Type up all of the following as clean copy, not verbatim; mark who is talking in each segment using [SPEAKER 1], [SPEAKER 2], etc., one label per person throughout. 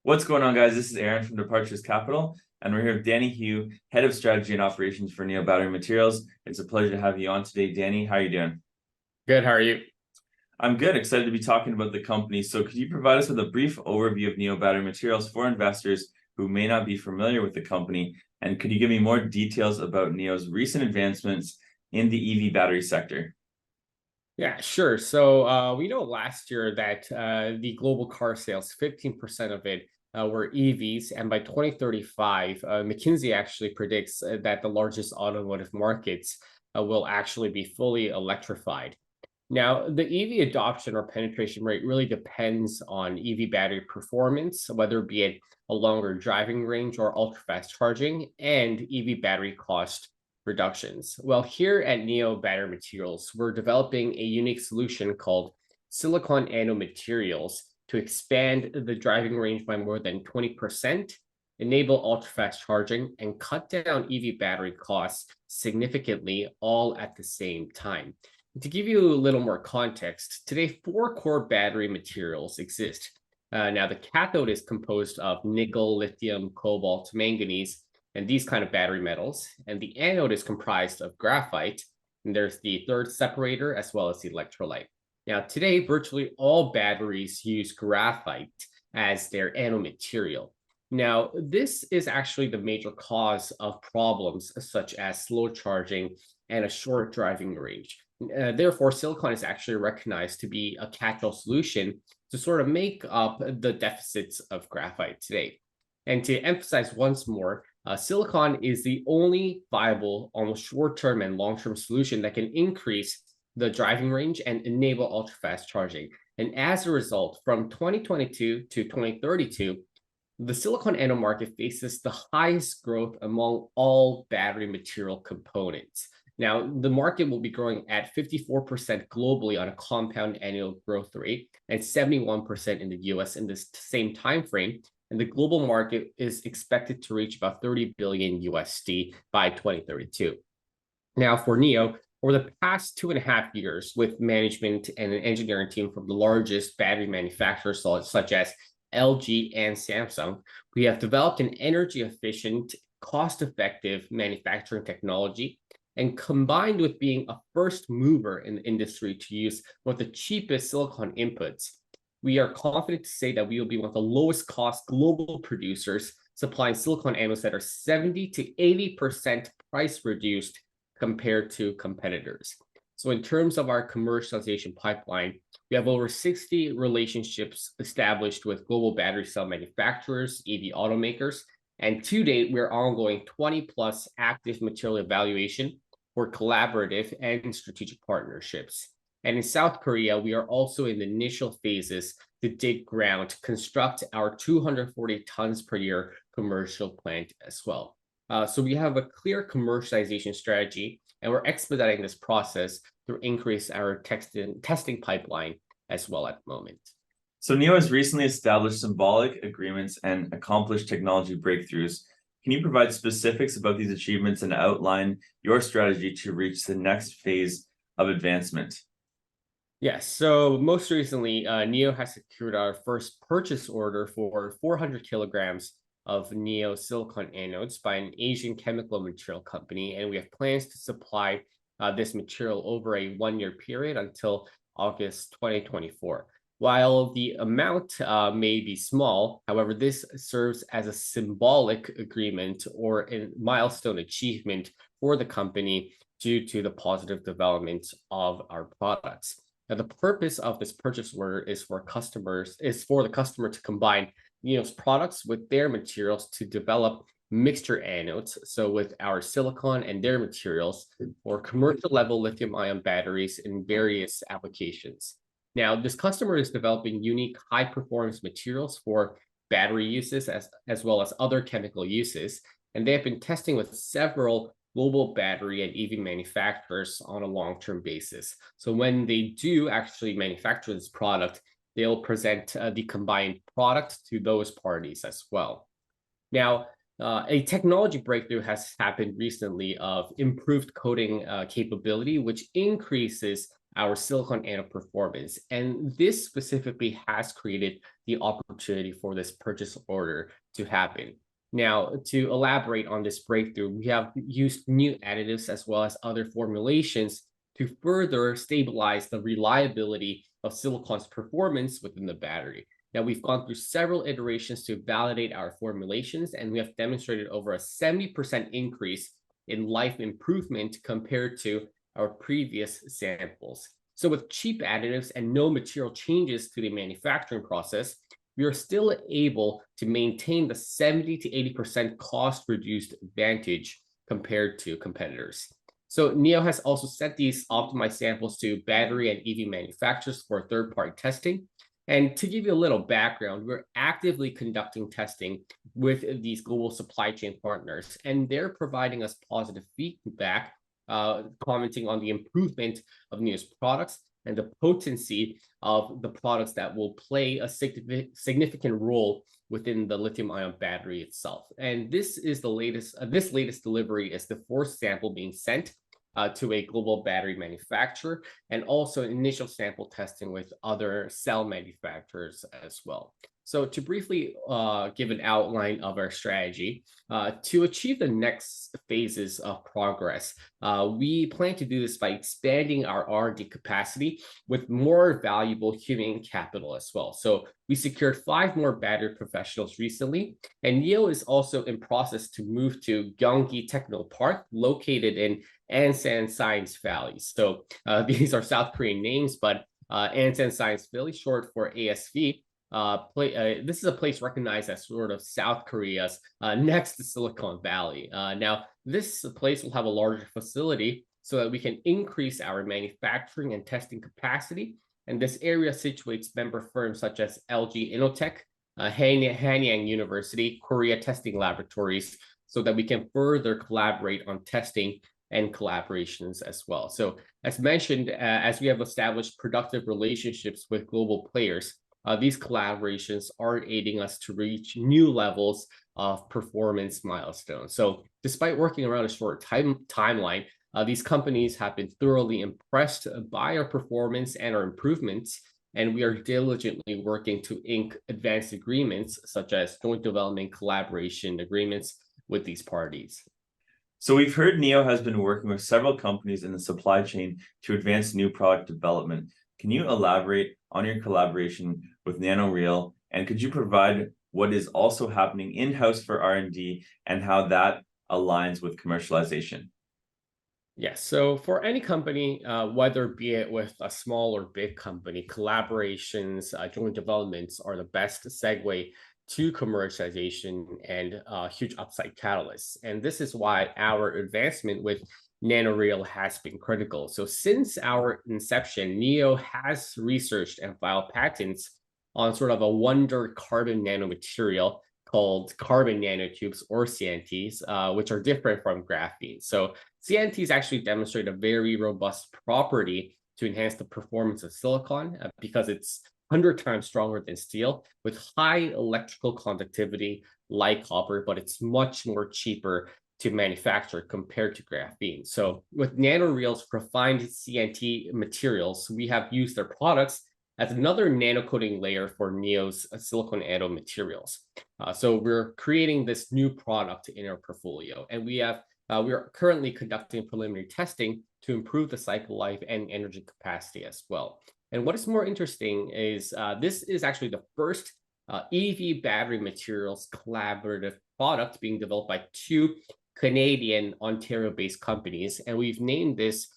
[SPEAKER 1] What's going on, guys? This is Aaron from Departures Capital, and we're here with Danny Hugh, Head of Strategy and Operations for Neo Battery Materials. It's a pleasure to have you on today, Danny. How are you doing?
[SPEAKER 2] Good. How are you?
[SPEAKER 1] I'm good, excited to be talking about the company. So could you provide us with a brief overview of Neo Battery Materials for investors who may not be familiar with the company? And could you give me more details about Neo's recent advancements in the EV battery sector?
[SPEAKER 2] Yeah, sure. So we know last year that the global car sales, 15% of it were EVs. And by 2035, McKinsey actually predicts that the largest automotive markets will actually be fully electrified. Now, the EV adoption or penetration rate really depends on EV battery performance, whether it be it a longer driving range or ultra fast charging, and EV battery cost reductions. Well, here at Neo Battery Materials, we're developing a unique solution called silicon anode materials to expand the driving range by more than 20%, enable ultra fast charging, and cut down EV battery costs significantly, all at the same time. To give you a little more context, today 4 core battery materials exist. Now, the cathode is composed of nickel, lithium, cobalt, manganese, and these kind of battery metals. And the anode is comprised of graphite, and there's the third separator as well as the electrolyte. Now, today, virtually all batteries use graphite as their anode material. Now, this is actually the major cause of problems such as slow charging and a short driving range. Therefore, silicon is actually recognized to be a catch-all solution to sort of make up the deficits of graphite today. And to emphasize once more, silicon is the only viable, almost short-term and long-term solution that can increase the driving range and enable ultra-fast charging. And as a result, from 2022 to 2032, the silicon anode market faces the highest growth among all battery material components. Now, the market will be growing at 54% globally on a compound annual growth rate and 71% in the US in this same time frame. And the global market is expected to reach about 30 billion USD by 2032. Now, for Neo, over the past 2.5 years, with management and an engineering team from the largest battery manufacturers such as LG and Samsung, we have developed an energy efficient, cost effective manufacturing technology. And combined with being a first mover in the industry to use one of the cheapest silicon inputs, we are confident to say that we will be one of the lowest cost global producers, supplying silicon anodes that are 70 to 80% price reduced compared to competitors. So in terms of our commercialization pipeline, we have over 60 relationships established with global battery cell manufacturers, EV automakers, and to date, we're ongoing 20 plus active material evaluation for collaborative and strategic partnerships. And in South Korea, we are also in the initial phases to dig ground to construct our 240 tons per year commercial plant as well. So we have a clear commercialization strategy, and we're expediting this process to increase our testing pipeline as well at the moment.
[SPEAKER 1] So Neo has recently established symbolic agreements and accomplished technology breakthroughs. Can you provide specifics about these achievements and outline your strategy to reach the next phase of advancement?
[SPEAKER 2] Yes, so most recently, Neo has secured our first purchase order for 400 kilograms of Neo silicon anodes by an Asian chemical material company, and we have plans to supply this material over a 1-year period until August 2024. While the amount may be small, however, this serves as a symbolic agreement or a milestone achievement for the company due to the positive development of our products. Now, the purpose of this purchase order is for the customer to combine Neo's products with their materials to develop mixture anodes. So with our silicon and their materials for commercial level lithium ion batteries in various applications. Now, this customer is developing unique high performance materials for battery uses as well as other chemical uses. And they have been testing with several global battery and EV manufacturers on a long-term basis. So when they do actually manufacture this product, they'll present the combined product to those parties as well. Now, a technology breakthrough has happened recently of improved coating capability, which increases our silicon anode performance. And this specifically has created the opportunity for this purchase order to happen. Now, to elaborate on this breakthrough, we have used new additives as well as other formulations to further stabilize the reliability of silicon's performance within the battery. Now, we've gone through several iterations to validate our formulations, and we have demonstrated over a 70% increase in life improvement compared to our previous samples. So with cheap additives and no material changes to the manufacturing process, we are still able to maintain the 70 to 80% cost reduced advantage compared to competitors. So NIO has also sent these optimized samples to battery and EV manufacturers for third-party testing. And to give you a little background, we're actively conducting testing with these global supply chain partners, and they're providing us positive feedback, commenting on the improvement of NIO's products and the potency of the products that will play a significant role within the lithium-ion battery itself. And this is the latest. This latest delivery is the fourth sample being sent to a global battery manufacturer, and also initial sample testing with other cell manufacturers as well. So to briefly give an outline of our strategy, to achieve the next phases of progress, we plan to do this by expanding our R&D capacity with more valuable human capital as well. So we secured 5 more battery professionals recently, and NIO is also in process to move to Gyeonggi Technical Park, located in Ansan Science Valley. So these are South Korean names, but Ansan Science Valley, short for ASV, this is a place recognized as sort of South Korea's next to Silicon Valley. Now, this place will have a larger facility so that we can increase our manufacturing and testing capacity. And this area situates member firms such as LG Innotek, Hanyang University, Korea Testing Laboratories, so that we can further collaborate on testing and collaborations as well. So as mentioned, as we have established productive relationships with global players, these collaborations are aiding us to reach new levels of performance milestones. So despite working around a short timeline, these companies have been thoroughly impressed by our performance and our improvements, and we are diligently working to ink advanced agreements such as joint development collaboration agreements with these parties.
[SPEAKER 1] So we've heard NIO has been working with several companies in the supply chain to advance new product development. Can you elaborate on your collaboration with NanoReal, and could you provide what is also happening in-house for R&D and how that aligns with commercialization?
[SPEAKER 2] Yes, so for any company, whether be it with a small or big company, collaborations, joint developments are the best segue to commercialization and huge upside catalysts. And this is why our advancement with NanoReal has been critical. So since our inception, NIO has researched and filed patents on sort of a wonder carbon nanomaterial called carbon nanotubes, or CNTs, which are different from graphene. So CNTs actually demonstrate a very robust property to enhance the performance of silicon because it's 100 times stronger than steel with high electrical conductivity like copper, but it's much more cheaper to manufacture compared to graphene. So with NanoReal's refined CNT materials, we have used their products as another nanocoating layer for NIO's silicon anode materials. So we're creating this new product in our portfolio, and we are currently conducting preliminary testing to improve the cycle life and energy capacity as well. And what is more interesting is this is actually the first EV battery materials collaborative product being developed by 2 Canadian Ontario-based companies, and we've named this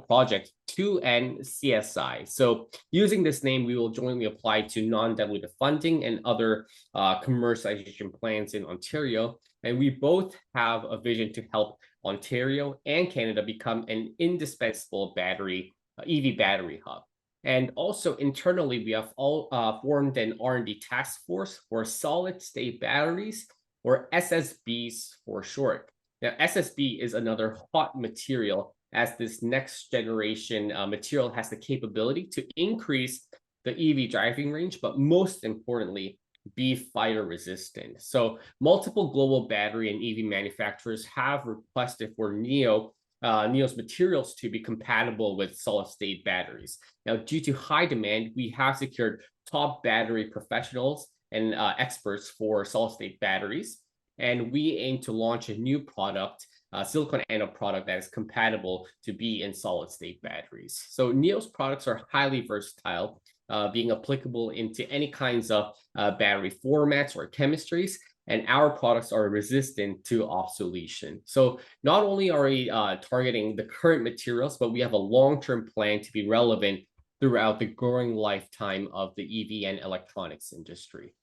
[SPEAKER 2] project 2NCSI. So using this name, we will jointly apply to non-dilutive funding and other commercialization plans in Ontario. And we both have a vision to help Ontario and Canada become an indispensable EV battery hub. And also internally, we have formed an R&D task force for solid-state batteries, or SSBs for short. Now, SSB is another hot material, as this next generation material has the capability to increase the EV driving range, but most importantly, be fire resistant. So multiple global battery and EV manufacturers have requested for NIO Neo's materials to be compatible with solid-state batteries. Now, due to high demand, we have secured top battery professionals and experts for solid-state batteries, and we aim to launch a new product, silicon anode product that is compatible to be in solid-state batteries. So Neo's products are highly versatile, being applicable into any kinds of battery formats or chemistries, and our products are resistant to obsolescence. So not only are we targeting the current materials, but we have a long-term plan to be relevant throughout the growing lifetime of the EV and electronics industry.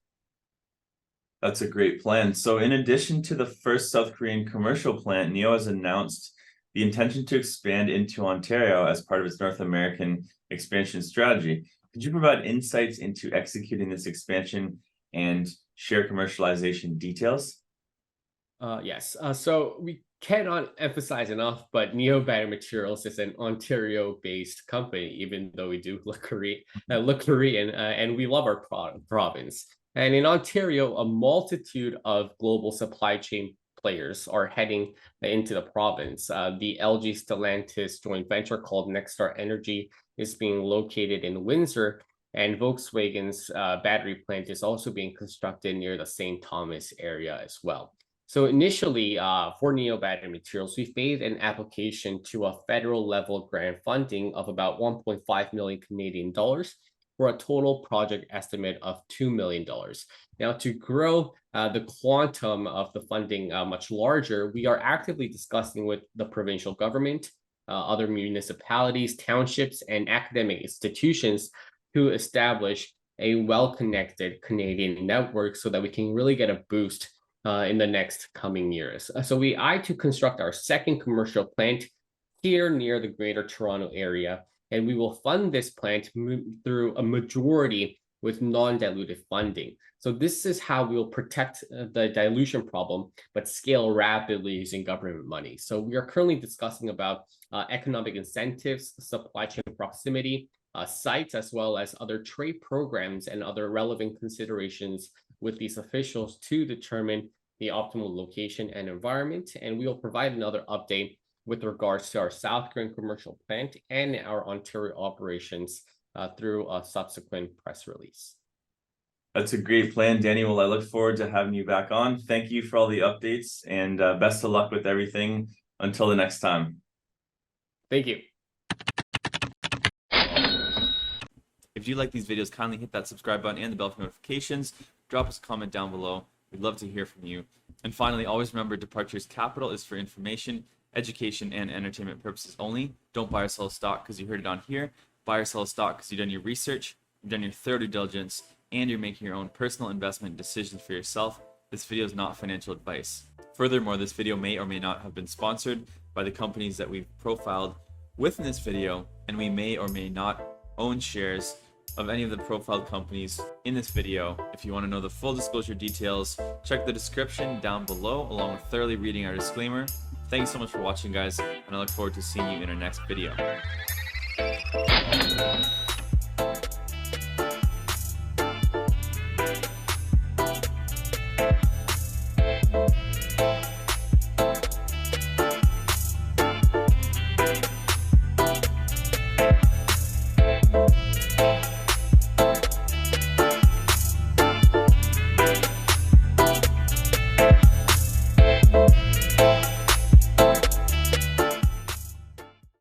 [SPEAKER 1] That's a great plan. So in addition to the first South Korean commercial plant, Neo has announced the intention to expand into Ontario as part of its North American expansion strategy. Could you provide insights into executing this expansion and share commercialization details?
[SPEAKER 2] Yes. So we cannot emphasize enough, but Neo Battery Materials is an Ontario-based company, even though we do look Korean, and we love our province. And in Ontario, a multitude of global supply chain players are heading into the province. The LG Stellantis joint venture called Nexstar Energy is being located in Windsor, and Volkswagen's battery plant is also being constructed near the St. Thomas area as well. So initially, for Neo Battery Materials, we've made an application to a federal level grant funding of about 1.5 million Canadian dollars for a total project estimate of $2 million. Now, to grow the quantum of the funding much larger, we are actively discussing with the provincial government, other municipalities, townships, and academic institutions to establish a well-connected Canadian network so that we can really get a boost in the next coming years. So we eye to construct our second commercial plant here near the Greater Toronto area, and we will fund this plant through a majority with non-dilutive funding. So this is how we will protect the dilution problem, but scale rapidly using government money. So we are currently discussing about economic incentives, supply chain proximity, sites, as well as other trade programs and other relevant considerations with these officials to determine the optimal location and environment. And we will provide another update with regards to our South Korean commercial plant and our Ontario operations through a subsequent press release.
[SPEAKER 1] That's a great plan, Danny. Well, I look forward to having you back on. Thank you for all the updates, and best of luck with everything until the next time.
[SPEAKER 2] Thank you.
[SPEAKER 1] If you like these videos, kindly hit that subscribe button and the bell for notifications. Drop us a comment down below. We'd love to hear from you. And finally, always remember, Departures Capital is for information, education, and entertainment purposes only. Don't buy or sell a stock because you heard it on here. Buy or sell a stock because you've done your research, you've done your thorough due diligence, and you're making your own personal investment decisions for yourself. This video is not financial advice. Furthermore, this video may or may not have been sponsored by the companies that we've profiled within this video, and we may or may not own shares of any of the profiled companies in this video. If you want to know the full disclosure details, check the description down below, along with thoroughly reading our disclaimer. Thanks so much for watching, guys, and I look forward to seeing you in our next video.